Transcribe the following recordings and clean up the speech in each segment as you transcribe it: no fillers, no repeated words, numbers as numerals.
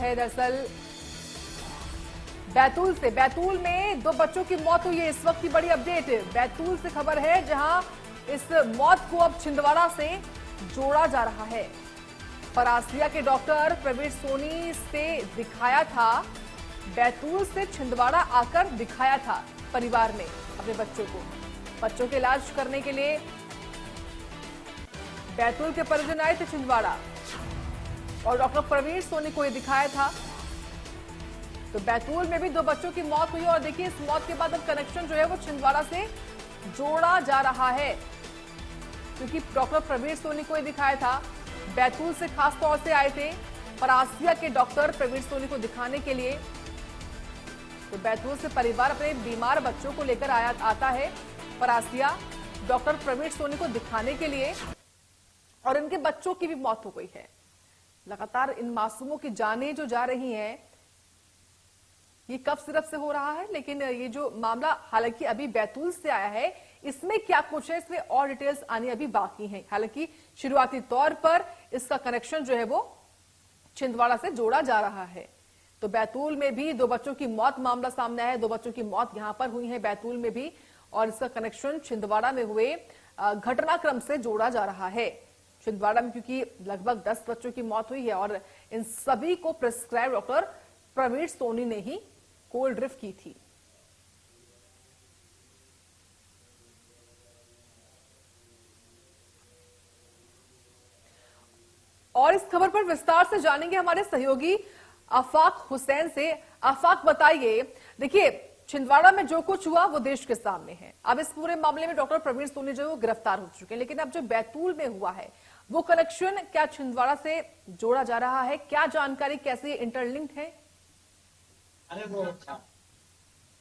है दरअसल बैतूल से। बैतूल में 2 बच्चों की मौत हुई है। इस वक्त की बड़ी अपडेट बैतूल से खबर है, जहां इस मौत को अब छिंदवाड़ा से जोड़ा जा रहा है। परासिया के डॉक्टर प्रवीण सोनी से दिखाया था, बैतूल से छिंदवाड़ा आकर दिखाया था परिवार ने अपने बच्चों को। बच्चों के इलाज करने के लिए बैतूल के परिजन आए थे छिंदवाड़ा और डॉक्टर प्रवीण सोनी को ये दिखाया था। तो बैतूल में भी 2 बच्चों की मौत हुई और देखिए इस मौत के बाद अब कनेक्शन जो है वो छिंदवाड़ा से जोड़ा जा रहा है, क्योंकि डॉक्टर प्रवीण सोनी को ये दिखाया था। बैतूल से खास तौर से आए थे परासिया के डॉक्टर प्रवीण सोनी को दिखाने के लिए। तो बैतूल से परिवार अपने बीमार बच्चों को लेकर आता है परासिया डॉक्टर प्रवीण सोनी को दिखाने के लिए, और इनके बच्चों की भी मौत हो गई है। लगातार इन मासूमों की जानें जो जा रही हैं, ये कफ सिरप से हो रहा है, लेकिन ये जो मामला हालांकि अभी बैतूल से आया है, इसमें क्या कुछ है, इसमें और डिटेल्स आनी अभी बाकी हैं। हालांकि शुरुआती तौर पर इसका कनेक्शन जो है वो छिंदवाड़ा से जोड़ा जा रहा है। तो बैतूल में भी 2 बच्चों की मौत मामला सामने आया है। 2 बच्चों की मौत यहां पर हुई है बैतूल में भी, और इसका कनेक्शन छिंदवाड़ा में हुए घटनाक्रम से जोड़ा जा रहा है। छिंदवाड़ा में क्योंकि लगभग 10 बच्चों की मौत हुई है और इन सभी को प्रिस्क्राइब डॉक्टर प्रवीण सोनी ने ही कोल्ड ड्रिफ्ट की थी। और इस खबर पर विस्तार से जानेंगे हमारे सहयोगी आफाक हुसैन से। आफाक बताइए, देखिए छिंदवाड़ा में जो कुछ हुआ वो देश के सामने है। अब इस पूरे मामले में डॉक्टर प्रवीण सोनी जो है वो गिरफ्तार हो चुके हैं, लेकिन अब जो बैतूल में हुआ है वो कनेक्शन क्या छिंदवाड़ा से जोड़ा जा रहा है? क्या जानकारी, कैसे इंटरलिंक्ड है?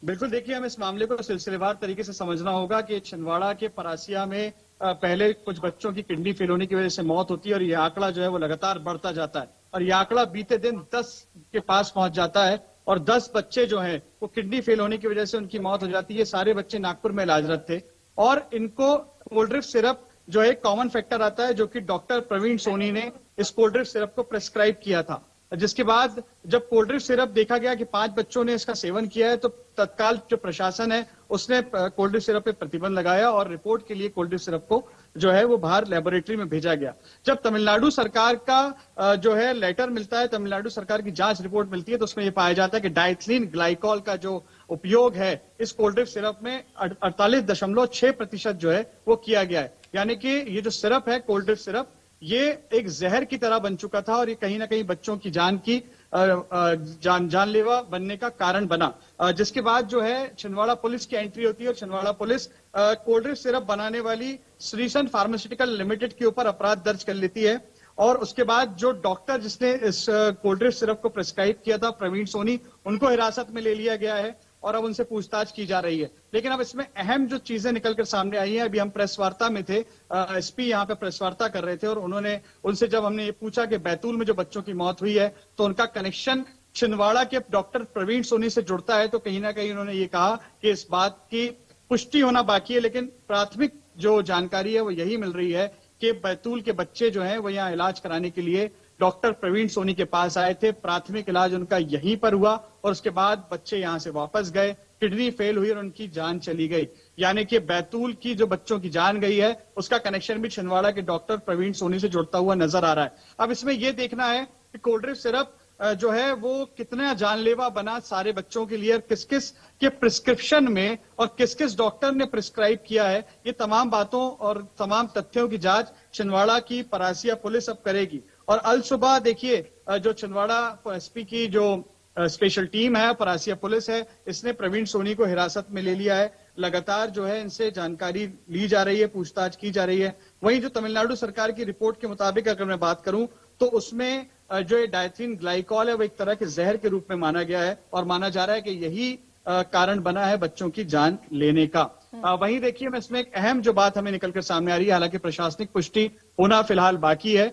बिल्कुल, देखिए हम इस मामले को सिलसिलेवार तरीके से समझना होगा कि छिंदवाड़ा के परासिया में पहले कुछ बच्चों की किडनी फेल होने की वजह से मौत होती है और ये आंकड़ा जो है वो लगातार बढ़ता जाता है और ये आंकड़ा बीते दिन 10 के पास पहुंच जाता है और 10 बच्चे जो हैं वो किडनी फेल होने की वजह से उनकी मौत हो जाती है। सारे बच्चे नागपुर में इलाजरत थे और इनको कोल्ड ड्रिफ्ट सिरप जो है कॉमन फैक्टर आता है, जो कि डॉक्टर प्रवीण सोनी ने इस कोल्ड ड्रिफ्ट सिरप को प्रेस्क्राइब किया था। जिसके बाद जब कोल्ड ड्रिफ्ट सिरप देखा गया कि 5 बच्चों ने इसका सेवन किया है, तो तत्काल जो प्रशासन है उसने कोल्ड ड्रिफ्ट सिरप पे प्रतिबंध लगाया और रिपोर्ट के लिए कोल्ड ड्रिफ्ट सिरप को जो है वो बाहर लेबोरेटरी में भेजा गया। जब तमिलनाडु सरकार का जो है लेटर मिलता है, तमिलनाडु सरकार की जांच रिपोर्ट मिलती है, तो उसमें ये पाया जाता है कि डाइथिलीन ग्लाइकॉल का जो उपयोग है इस कोल्ड ड्रिफ्ट सिरप में 48.6% जो है वो किया गया है। यानी कि ये जो सिरप है कोल्ड ड्रिफ्ट सिरप, ये एक जहर की तरह बन चुका था और ये कहीं ना कहीं बच्चों की जान की जानलेवा बनने का कारण बना। जिसके बाद जो है छिंदवाड़ा पुलिस की एंट्री होती है और Chhindwara police cold drift syrup बनाने वाली श्रीसन फार्मास्यूटिकल लिमिटेड के ऊपर अपराध दर्ज कर लेती है। और उसके बाद जो डॉक्टर जिसने इस कोल्ड ड्रिफ्ट सिरप को प्रिस्क्राइब किया था प्रवीण सोनी, उनको हिरासत में ले लिया गया है और अब उनसे पूछताछ की जा रही है। लेकिन अब इसमें अहम जो चीजें निकलकर सामने आई हैं, अभी हम प्रेस वार्ता में थे, एसपी यहाँ पे प्रेस वार्ता कर रहे थे और उनसे जब हमने ये पूछा कि बैतूल में जो बच्चों की मौत हुई है तो उनका कनेक्शन छिंदवाड़ा के डॉक्टर प्रवीण सोनी से जुड़ता है, तो कहीं ना कहीं उन्होंने ये कहा कि इस बात की पुष्टि होना बाकी है, लेकिन प्राथमिक जो जानकारी है वो यही मिल रही है कि बैतूल के बच्चे जो हैं वो यहाँ इलाज कराने के लिए डॉक्टर प्रवीण सोनी के पास आए थे। प्राथमिक इलाज उनका यहीं पर हुआ और उसके बाद बच्चे यहां से वापस गए, किडनी फेल हुई और उनकी जान चली गई। यानी कि बैतूल की जो बच्चों की जान गई है उसका कनेक्शन भी छिंदवाड़ा के डॉक्टर प्रवीण सोनी से जुड़ता हुआ नजर आ रहा है। अब इसमें यह देखना है कि कोल्ड ड्रिफ्ट सिरप जो है वो कितना जानलेवा बना सारे बच्चों के लिए, किस किस के प्रिस्क्रिप्शन में और किस किस डॉक्टर ने प्रिस्क्राइब किया है, ये तमाम बातों और तमाम तथ्यों की जांच छिंदवाड़ा की परासिया पुलिस अब करेगी। और अल सुबह देखिए जो छिंदवाड़ा एसपी की जो स्पेशल टीम है, परासिया पुलिस है, इसने प्रवीण सोनी को हिरासत में ले लिया है। लगातार जो है इनसे जानकारी ली जा रही है, पूछताछ की जा रही है। वहीं जो तमिलनाडु सरकार की रिपोर्ट के मुताबिक अगर मैं बात करूं तो उसमें जो ये डाइथिलीन ग्लाइकॉल है वो एक तरह के जहर के रूप में माना गया है और माना जा रहा है कि यही कारण बना है बच्चों की जान लेने का। वहीं देखिए मैं इसमें एक अहम जो बात हमें निकलकर सामने आ रही है, हालांकि प्रशासनिक पुष्टि होना फिलहाल बाकी है।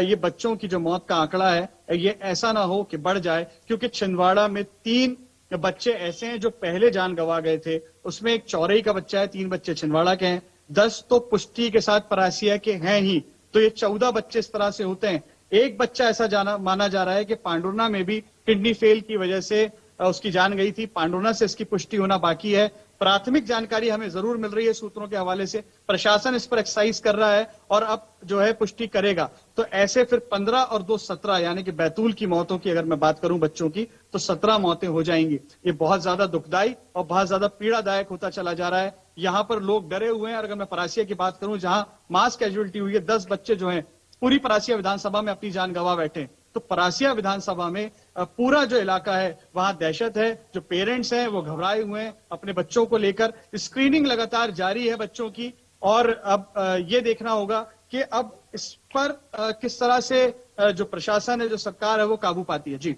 ये बच्चों की जो मौत का आंकड़ा है ये ऐसा ना हो कि बढ़ जाए, क्योंकि छिंदवाड़ा में 3 बच्चे ऐसे हैं जो पहले जान गंवा गए थे। उसमें एक चौरई का बच्चा है, 3 बच्चे छिंदवाड़ा के हैं, 10 तो पुष्टि के साथ परासिया के हैं ही, तो ये 14 बच्चे इस तरह से होते हैं। एक बच्चा ऐसा माना जा रहा है कि पांडुरना में भी किडनी फेल की वजह से उसकी जान गई थी। पांडुरना से इसकी पुष्टि होना बाकी है। प्राथमिक जानकारी हमें जरूर मिल रही है सूत्रों के हवाले से। प्रशासन इस पर एक्साइज कर रहा है और अब जो है पुष्टि करेगा। तो ऐसे फिर 15 और 2 17 यानी कि बैतूल की मौतों की अगर मैं बात करूं बच्चों की, तो 17 मौतें हो जाएंगी। ये बहुत ज्यादा दुखदायी और बहुत ज्यादा पीड़ादायक होता चला जा रहा है। यहाँ पर लोग डरे हुए हैं। और अगर मैं परासिया की बात करूं, जहां मास कैजुअलिटी हुई है, 10 बच्चे जो हैं पूरी परासिया विधानसभा में अपनी जान गंवा बैठे हैं। तो परासिया विधानसभा में पूरा जो इलाका है वहां दहशत है। जो पेरेंट्स हैं वो घबराए हुए हैं अपने बच्चों को लेकर। स्क्रीनिंग लगातार जारी है बच्चों की, और अब ये देखना होगा कि अब इस पर किस तरह से जो प्रशासन है, जो सरकार है, वो काबू पाती है। जी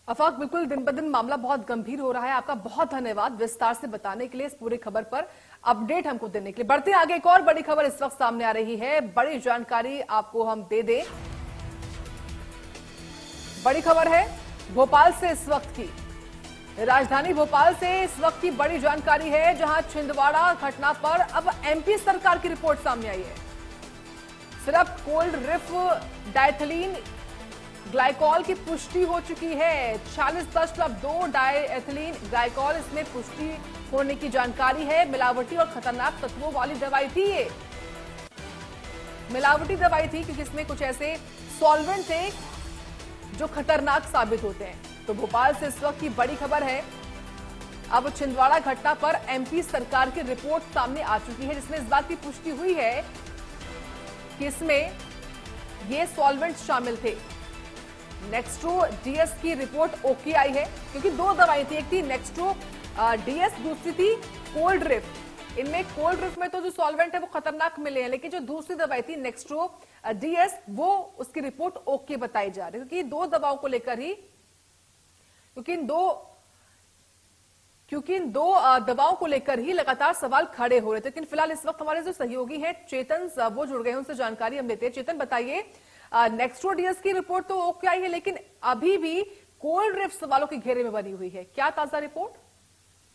आफाक, बिल्कुल दिन ब दिन मामला बहुत गंभीर हो रहा है। आपका बहुत धन्यवाद विस्तार से बताने के लिए, इस पूरी खबर पर अपडेट हमको देने के लिए। बढ़ते आगे, एक और बड़ी खबर इस वक्त सामने आ रही है। बड़ी जानकारी आपको हम दे दें। बड़ी खबर है भोपाल से इस वक्त की। राजधानी भोपाल से इस वक्त की बड़ी जानकारी है, जहां छिंदवाड़ा घटना पर अब एमपी सरकार की रिपोर्ट सामने आई है। सिर्फ कोल्ड रिफ डायथिलीन ग्लाइकॉल की पुष्टि हो चुकी है। 46.2 डायथिलीन ग्लाइकॉल इसमें पुष्टि होने की जानकारी है। मिलावटी और खतरनाक तत्वों वाली दवाई थी ये। मिलावटी दवाई थी क्योंकि इसमें कुछ ऐसे सॉल्वेंट थे जो खतरनाक साबित होते हैं। तो भोपाल से इस वक्त की बड़ी खबर है। अब छिंदवाड़ा घटना पर एमपी सरकार की रिपोर्ट सामने आ चुकी है, जिसमें इस बात की पुष्टि हुई है कि इसमें ये सॉल्वेंट शामिल थे। नेक्स्ट्रो डीएस की रिपोर्ट ओके आई है, क्योंकि 2 दवाई थी, एक थी नेक्स्ट्रो डीएस, दूसरी थी कोल्ड रिफ। इनमें कोल्ड रिफ में तो जो सॉल्वेंट है वो खतरनाक मिले हैं, लेकिन जो दूसरी दवाई थी नेक्स्ट्रो डीएस, वो उसकी रिपोर्ट ओके बताई जा रही है। क्योंकि 2 दवाओं को लेकर ही, क्योंकि इन दो दवाओं को लेकर ही लगातार सवाल खड़े हो रहे थे। लेकिन फिलहाल इस वक्त हमारे जो सहयोगी हैं चेतन, वो जुड़ गए हैं, उनसे जानकारी हम लेते हैं। चेतन, बताइए, नेक्स्ट्रो डीएस की रिपोर्ट तो ओके आई है, लेकिन अभी भी कोल्ड रिफ सवालों के घेरे में बनी हुई है। क्या ताजा रिपोर्ट?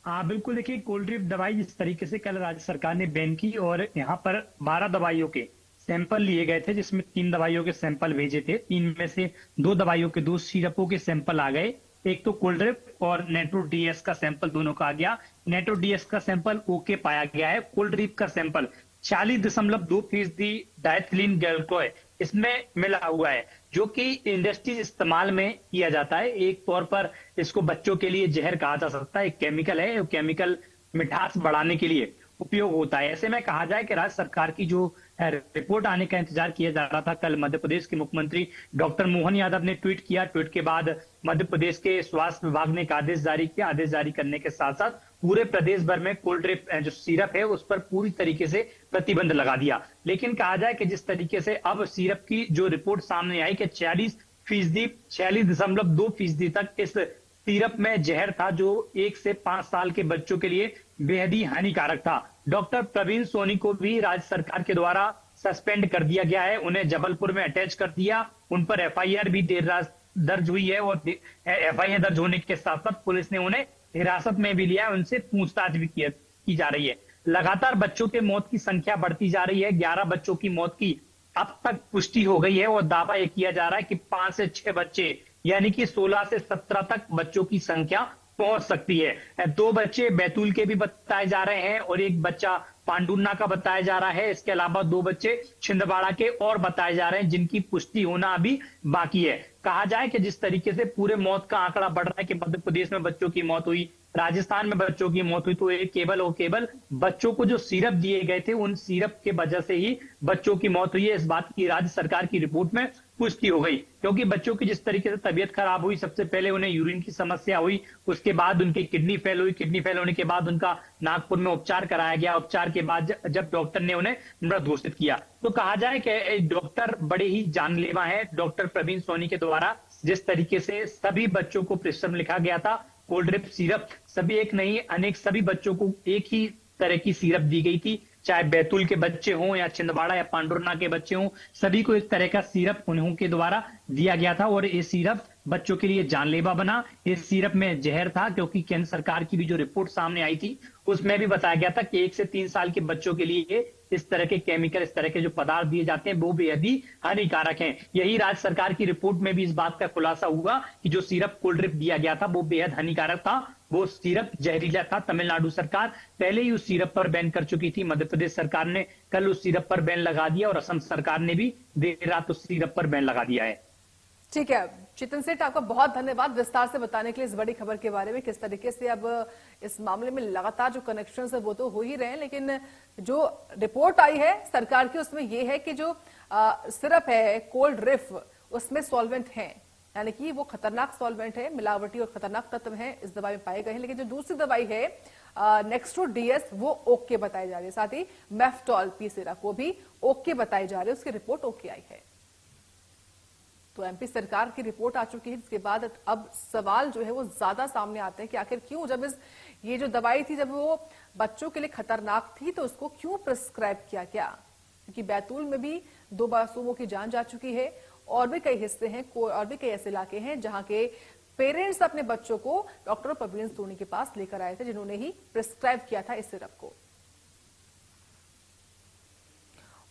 हाँ बिल्कुल, देखिए कोल्ड रिफ दवाई जिस तरीके से कल राज्य सरकार ने बैन की और यहाँ पर 12 दवाइयों के सैंपल लिए गए थे, जिसमें 3 दवाइयों के सैंपल भेजे थे। 3 में से 2 दवाइयों के 2 सिरपों के सैंपल आ गए। एक तो कोल्ड रिफ और नेट्रो डीएस का सैंपल दोनों का आ गया। नेट्रो डीएस का सैंपल ओके पाया गया है। कोल्ड रिफ का सैंपल 40.2% डायथिलीन ग्लाइकॉल इसमें मिला हुआ है, जो कि इंडस्ट्रीज इस्तेमाल में किया जाता है। एक तौर पर इसको बच्चों के लिए जहर कहा जा सकता है। एक केमिकल है, केमिकल मिठास बढ़ाने के लिए उपयोग होता है। ऐसे में कहा जाए कि राज्य सरकार की जो रिपोर्ट आने का इंतजार किया जा रहा था, कल मध्य प्रदेश के मुख्यमंत्री डॉक्टर मोहन यादव ने ट्वीट किया। ट्वीट के बाद मध्य प्रदेश के स्वास्थ्य विभाग ने एक आदेश जारी किया। आदेश जारी करने के साथ साथ पूरे प्रदेश भर में कोल्ड रिफ जो सिरप है उस पर पूरी तरीके से प्रतिबंध लगा दिया। लेकिन कहा जाए कि जिस तरीके से अब सिरप की जो रिपोर्ट सामने आई कि 46.2% तक इस सिरप में जहर था, जो 1 से 5 साल के बच्चों के लिए बेहद ही हानिकारक था। डॉक्टर प्रवीण सोनी को भी राज्य सरकार के द्वारा सस्पेंड कर दिया गया है। उन्हें जबलपुर में अटैच कर दिया। उन पर एफआईआर भी देर रात दर्ज हुई है और एफआईआर दर्ज होने के साथ साथ पुलिस ने उन्हें हिरासत में भी लिया है। उनसे पूछताछ भी की जा रही है। लगातार बच्चों के मौत की संख्या बढ़ती जा रही है। 11 बच्चों की मौत की अब तक पुष्टि हो गई है और दावा यह किया जा रहा है कि 5 से 6 बच्चे यानी कि 16 से 17 तक बच्चों की संख्या पहुंच सकती है। 2 बच्चे बैतूल के भी बताए जा रहे हैं और एक बच्चा पांडुरना का बताया जा रहा है। इसके अलावा 2 बच्चे छिंदवाड़ा के और बताए जा रहे हैं, जिनकी पुष्टि होना अभी बाकी है। कहा जाए कि जिस तरीके से पूरे मौत का आंकड़ा बढ़ रहा है कि मध्य प्रदेश में बच्चों की मौत हुई, राजस्थान में बच्चों की मौत हुई, तो ये केवल और केवल बच्चों को जो सिरप दिए गए थे उन सिरप के वजह से ही बच्चों की मौत हुई है। इस बात की राज्य सरकार की रिपोर्ट में पुष्टि हो गई, क्योंकि बच्चों की जिस तरीके से तबीयत खराब हुई, सबसे पहले उन्हें यूरिन की समस्या हुई, उसके बाद उनकी किडनी फेल हुई। किडनी फेल होने के बाद उनका नागपुर में उपचार कराया गया। उपचार के बाद जब डॉक्टर ने उन्हें मृत घोषित किया, तो कहा जाए कि डॉक्टर बड़े ही जानलेवा है। डॉक्टर प्रवीण सोनी के द्वारा जिस तरीके से सभी बच्चों को प्रिस्क्रिप्शन लिखा गया था कोल्ड रिफ सिरप, सभी एक नहीं अनेक सभी बच्चों को एक ही तरह की सिरप दी गई थी। चाहे बैतूल के बच्चे हों या छिंदवाड़ा या पांडुरना के बच्चे हों, सभी को इस तरह का सिरप उन्हों के द्वारा दिया गया था और ये सिरप बच्चों के लिए जानलेवा बना। इस सिरप में जहर था, क्योंकि केंद्र सरकार की भी जो रिपोर्ट सामने आई थी उसमें भी बताया गया था कि 1 से 3 साल के बच्चों के लिए इस तरह के केमिकल, इस तरह के जो पदार्थ दिए जाते हैं वो बेहद ही हानिकारक हैं। यही राज्य सरकार की रिपोर्ट में भी इस बात का खुलासा हुआ कि जो सिरप कोल्ड ड्रिप दिया गया था वो बेहद हानिकारक था, वो सिरप जहरीला था। तमिलनाडु सरकार पहले ही उस सिरप पर बैन कर चुकी थी। मध्य प्रदेश सरकार ने कल उस सिरप पर बैन लगा दिया और असम सरकार ने भी देर रात उस सिरप पर बैन लगा दिया है। ठीक है चेतन सेठ, आपका बहुत धन्यवाद विस्तार से बताने के लिए इस बड़ी खबर के बारे में। किस तरीके से अब इस मामले में लगातार जो कनेक्शन है वो तो हो ही रहे हैं, लेकिन जो रिपोर्ट आई है सरकार की उसमें यह है कि जो सिरप है कोल्ड रिफ उसमें सॉल्वेंट है, यानी कि वो खतरनाक सॉल्वेंट है, मिलावटी और खतरनाक तत्व हैं इस दवाई में पाए गए हैं। लेकिन जो दूसरी दवाई है नेक्स्ट्रो डीएस वो ओके बताई जा रही है, साथ ही मेफ्टॉल पी सिरप को भी ओके बताई जा रही है, उसकी रिपोर्ट ओके आई है। तो एमपी सरकार की रिपोर्ट आ चुकी है, इसके बाद अब सवाल जो है वो ज्यादा सामने आते हैं कि आखिर क्यों, जब ये जो दवाई थी जब वो बच्चों के लिए खतरनाक थी तो उसको क्यों प्रिस्क्राइब किया गया, क्योंकि बैतूल में भी 2 मासूमों की जान जा चुकी है और भी कई हिस्से हैं, और भी कई ऐसे इलाके हैं जहां के पेरेंट्स अपने बच्चों को डॉक्टर प्रवीण सोनी के पास लेकर आए थे जिन्होंने ही प्रिस्क्राइब किया था इस सिरप को।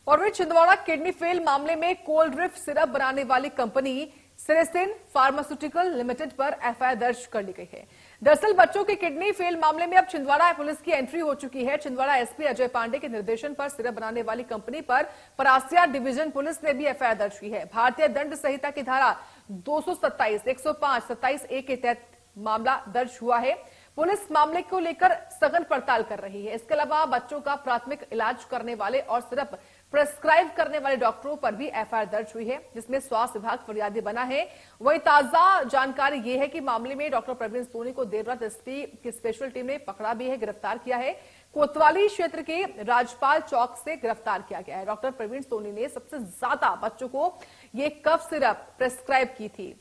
और वे छिंदवाड़ा किडनी फेल मामले में कोल्ड रिफ सिरप बनाने वाली कंपनी सेरेसिन फार्मास्यूटिकल लिमिटेड पर एफआईआर दर्ज कर ली गई है। दरअसल बच्चों के किडनी फेल मामले में अब छिंदवाड़ा पुलिस की एंट्री हो चुकी है। छिंदवाड़ा एसपी अजय पांडे के निर्देशन पर सिरप बनाने वाली कंपनी पर परासिया डिवीजन पुलिस ने भी एफआईआर दर्ज की है। भारतीय दंड संहिता की धारा 227, 105, 27A के तहत मामला दर्ज हुआ है। पुलिस मामले को लेकर सघन पड़ताल कर रही है। इसके अलावा बच्चों का प्राथमिक इलाज करने वाले और सिरप प्रेस्क्राइब करने वाले डॉक्टरों पर भी एफआईआर दर्ज हुई है, जिसमें स्वास्थ्य विभाग फरियादी बना है। वही ताजा जानकारी यह है कि मामले में डॉक्टर प्रवीण सोनी को देर रात एसपी की स्पेशल टीम ने पकड़ा भी है, गिरफ्तार किया है। कोतवाली क्षेत्र के राजपाल चौक से गिरफ्तार किया गया है। डॉक्टर प्रवीण सोनी ने सबसे ज्यादा बच्चों को ये कफ सिरप प्रेस्क्राइब की थी,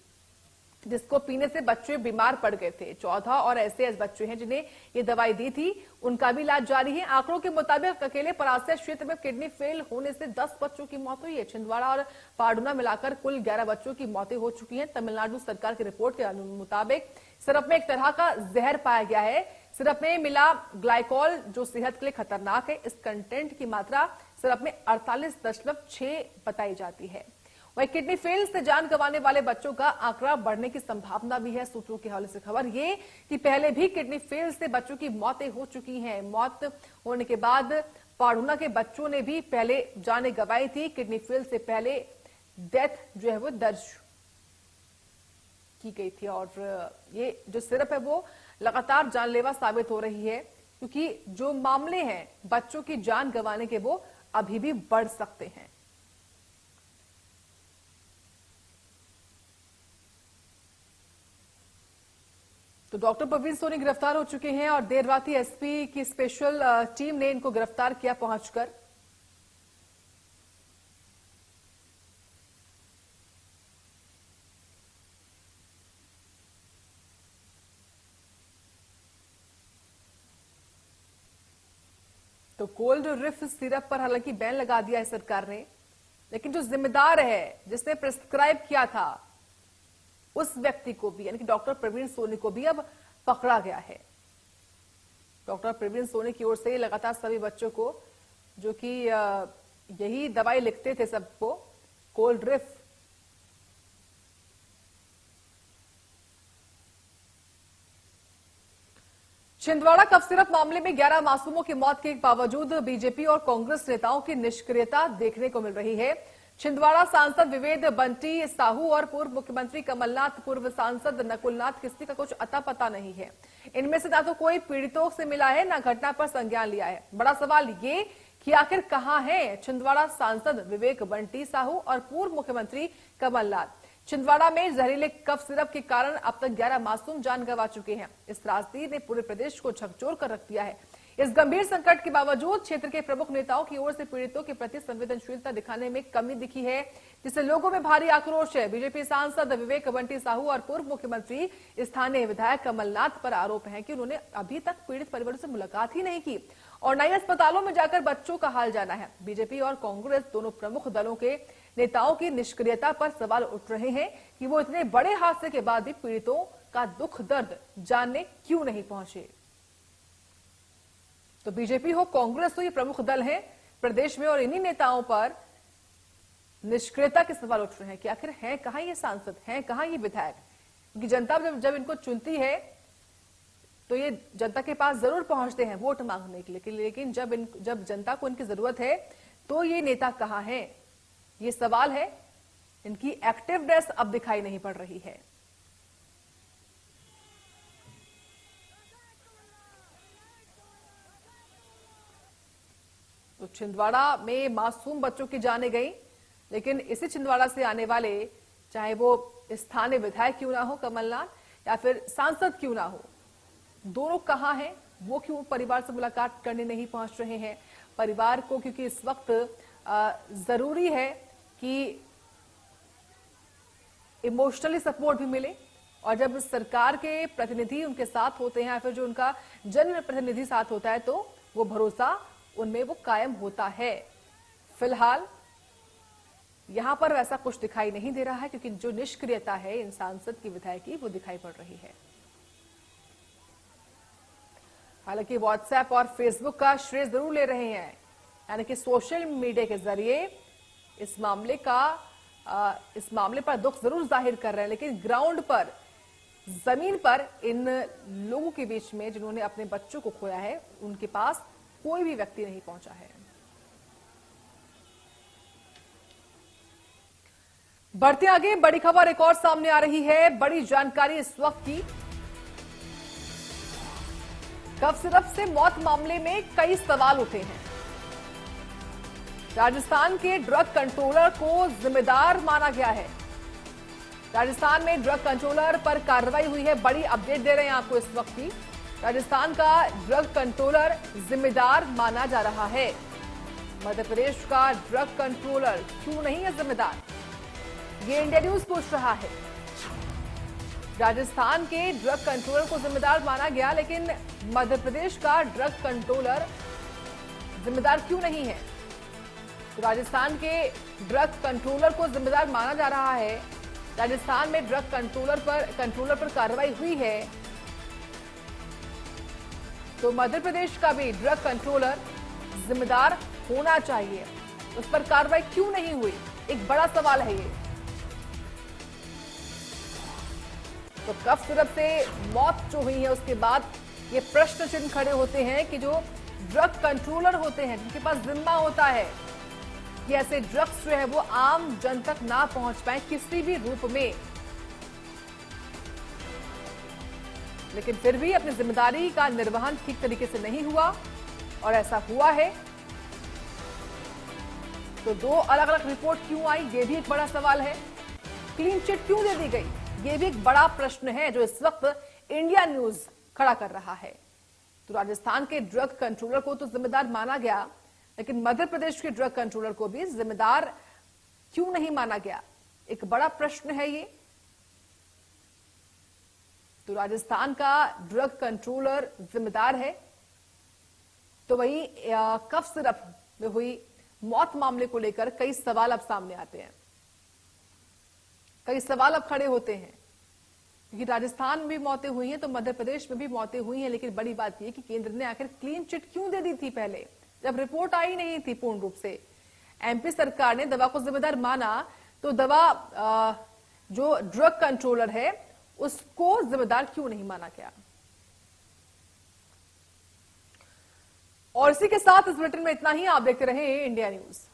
जिसको पीने से बच्चे बीमार पड़ गए थे। 14 और ऐसे बच्चे हैं जिन्हें ये दवाई दी थी, उनका भी इलाज जारी है। आंकड़ों के मुताबिक अकेले परासिया क्षेत्र में किडनी फेल होने से 10 बच्चों की मौत हुई है। छिंदवाड़ा और पाडुना मिलाकर कुल 11 बच्चों की मौतें हो चुकी हैं। तमिलनाडु सरकार की रिपोर्ट के मुताबिक सिरप में एक तरह का जहर पाया गया है। सिरप में मिला ग्लाइकोल जो सेहत के लिए खतरनाक है। इस कंटेंट की मात्रा सिरप में 48.6 बताई जाती है। वहीं किडनी फेल से जान गंवाने वाले बच्चों का आंकड़ा बढ़ने की संभावना भी है। सूत्रों के हवाले से खबर ये कि पहले भी किडनी फेल से बच्चों की मौतें हो चुकी हैं। मौत होने के बाद पाडुना के बच्चों ने भी पहले जाने गंवाई थी। किडनी फेल से पहले डेथ जो है वो दर्ज की गई थी। और ये जो सिरप है वो लगातार जानलेवा साबित हो रही है, क्योंकि जो मामले हैं बच्चों की जान गंवाने के वो अभी भी बढ़ सकते हैं। तो डॉक्टर प्रवीण सोनी गिरफ्तार हो चुके हैं और देर रात ही एसपी की स्पेशल टीम ने इनको गिरफ्तार किया पहुंचकर। तो कोल्ड रिफ सिरप पर हालांकि बैन लगा दिया है सरकार ने, लेकिन जो जिम्मेदार है जिसने प्रिस्क्राइब किया था उस व्यक्ति को भी, यानी कि डॉक्टर प्रवीण सोनी को भी अब पकड़ा गया है। डॉक्टर प्रवीण सोनी की ओर से लगातार सभी बच्चों को जो कि यही दवाई लिखते थे सबको, कोल्ड रिफ, छिंदवाड़ा कफ सिरप मामले में 11 मासूमों की मौत के बावजूद बीजेपी और कांग्रेस नेताओं की निष्क्रियता देखने को मिल रही है। छिंदवाड़ा सांसद विवेक बंटी साहू और पूर्व मुख्यमंत्री कमलनाथ, पूर्व सांसद नकुलनाथ, किसी का कुछ अता पता नहीं है। इनमें से ना तो कोई पीड़ितों से मिला है, ना घटना पर संज्ञान लिया है। बड़ा सवाल ये कि आखिर कहां है छिंदवाड़ा सांसद विवेक बंटी साहू और पूर्व मुख्यमंत्री कमलनाथ। छिंदवाड़ा में जहरीले कफ सिरप के कारण अब तक 11 मासूम जान गंवा चुके हैं। इस त्रासदी ने पूरे प्रदेश को झकझोर कर रख दिया है। इस गंभीर संकट के बावजूद क्षेत्र के प्रमुख नेताओं की ओर से पीड़ितों के प्रति संवेदनशीलता दिखाने में कमी दिखी है, जिससे लोगों में भारी आक्रोश है। बीजेपी सांसद विवेक बंटी साहू और पूर्व मुख्यमंत्री स्थानीय विधायक कमलनाथ पर आरोप है कि उन्होंने अभी तक पीड़ित परिवारों से मुलाकात ही नहीं की और नए अस्पतालों में जाकर बच्चों का हाल जाना है। बीजेपी और कांग्रेस दोनों प्रमुख दलों के नेताओं की निष्क्रियता पर सवाल उठ रहे हैं कि वो इतने बड़े हादसे के बाद भी पीड़ितों का दुख दर्द जानने क्यों नहीं पहुंचे। तो बीजेपी हो कांग्रेस हो, ये प्रमुख दल हैं प्रदेश में और इन्हीं नेताओं पर निष्क्रियता के सवाल उठ रहे हैं कि आखिर हैं कहां ये सांसद, हैं कहां ये विधायक। क्योंकि जनता जब इनको चुनती है तो ये जनता के पास जरूर पहुंचते हैं वोट मांगने के लिए, लेकिन जब जनता को इनकी जरूरत है तो ये नेता कहां हैं, ये सवाल है। इनकी एक्टिवनेस अब दिखाई नहीं पड़ रही है। तो छिंदवाड़ा में मासूम बच्चों की जानें गई, लेकिन इसी छिंदवाड़ा से आने वाले चाहे वो स्थानीय विधायक क्यों ना हो कमलनाथ या फिर सांसद क्यों ना हो, दोनों कहां हैं, वो क्यों परिवार से मुलाकात करने नहीं पहुंच रहे हैं। परिवार को क्योंकि इस वक्त जरूरी है कि इमोशनली सपोर्ट भी मिले और जब सरकार के प्रतिनिधि उनके साथ होते हैं या फिर जो उनका जन प्रतिनिधि साथ होता है तो वो भरोसा उनमें वो कायम होता है। फिलहाल यहां पर वैसा कुछ दिखाई नहीं दे रहा है क्योंकि जो निष्क्रियता है इन सांसद की विधायक की वो दिखाई पड़ रही है। हालांकि व्हाट्सएप और फेसबुक का श्रेय जरूर ले रहे हैं, यानी कि सोशल मीडिया के जरिए इस मामले पर दुख जरूर जाहिर कर रहे हैं, लेकिन ग्राउंड पर जमीन पर इन लोगों के बीच में जिन्होंने अपने बच्चों को खोया है उनके पास कोई भी व्यक्ति नहीं पहुंचा है। बढ़ते आगे, बड़ी खबर एक और सामने आ रही है। बड़ी जानकारी इस वक्त की, कफ सिरप से मौत मामले में कई सवाल उठे हैं। राजस्थान के ड्रग कंट्रोलर को जिम्मेदार माना गया है। राजस्थान में ड्रग कंट्रोलर पर कार्रवाई हुई है। बड़ी अपडेट दे रहे हैं आपको इस वक्त की। राजस्थान का ड्रग कंट्रोलर जिम्मेदार माना जा रहा है। मध्य प्रदेश का ड्रग कंट्रोलर क्यों नहीं है जिम्मेदार, ये इंडिया न्यूज पूछ रहा है। राजस्थान के ड्रग कंट्रोलर को जिम्मेदार माना गया, लेकिन मध्य प्रदेश का ड्रग कंट्रोलर जिम्मेदार क्यों नहीं है। तो राजस्थान के ड्रग कंट्रोलर को जिम्मेदार माना जा रहा है। राजस्थान में ड्रग कंट्रोलर पर कार्रवाई हुई है, तो मध्य प्रदेश का भी ड्रग कंट्रोलर जिम्मेदार होना चाहिए। उस पर कार्रवाई क्यों नहीं हुई, एक बड़ा सवाल है ये। तो कफ सिरप से मौत जो हुई है उसके बाद ये प्रश्न चिन्ह खड़े होते हैं कि जो ड्रग कंट्रोलर होते हैं जिनके पास जिम्मा होता है कि ऐसे ड्रग्स जो है वो आम जन तक ना पहुंच पाए किसी भी रूप में, लेकिन फिर भी अपनी जिम्मेदारी का निर्वहन ठीक तरीके से नहीं हुआ और ऐसा हुआ है। तो दो अलग अलग रिपोर्ट क्यों आई, ये भी एक बड़ा सवाल है। क्लीन चिट क्यों दे दी गई, ये भी एक बड़ा प्रश्न है जो इस वक्त इंडिया न्यूज खड़ा कर रहा है। तो राजस्थान के ड्रग कंट्रोलर को तो जिम्मेदार माना गया, लेकिन मध्य प्रदेश के ड्रग कंट्रोलर को भी जिम्मेदार क्यों नहीं माना गया, एक बड़ा प्रश्न है ये। तो राजस्थान का ड्रग कंट्रोलर जिम्मेदार है, तो वही कफ सिरप में हुई मौत मामले को लेकर कई सवाल अब सामने आते हैं, कई सवाल अब खड़े होते हैं। क्योंकि राजस्थान में भी मौतें हुई हैं तो मध्य प्रदेश में भी मौतें हुई हैं, लेकिन बड़ी बात यह कि केंद्र ने आखिर क्लीन चिट क्यों दे दी थी पहले, जब रिपोर्ट आई नहीं थी पूर्ण रूप से। एमपी सरकार ने दवा को जिम्मेदार माना तो दवा जो ड्रग कंट्रोलर है उसको जिम्मेदार क्यों नहीं माना गया। और इसी के साथ इस बुलेटिन में इतना ही। आप देखते रहे इंडिया न्यूज।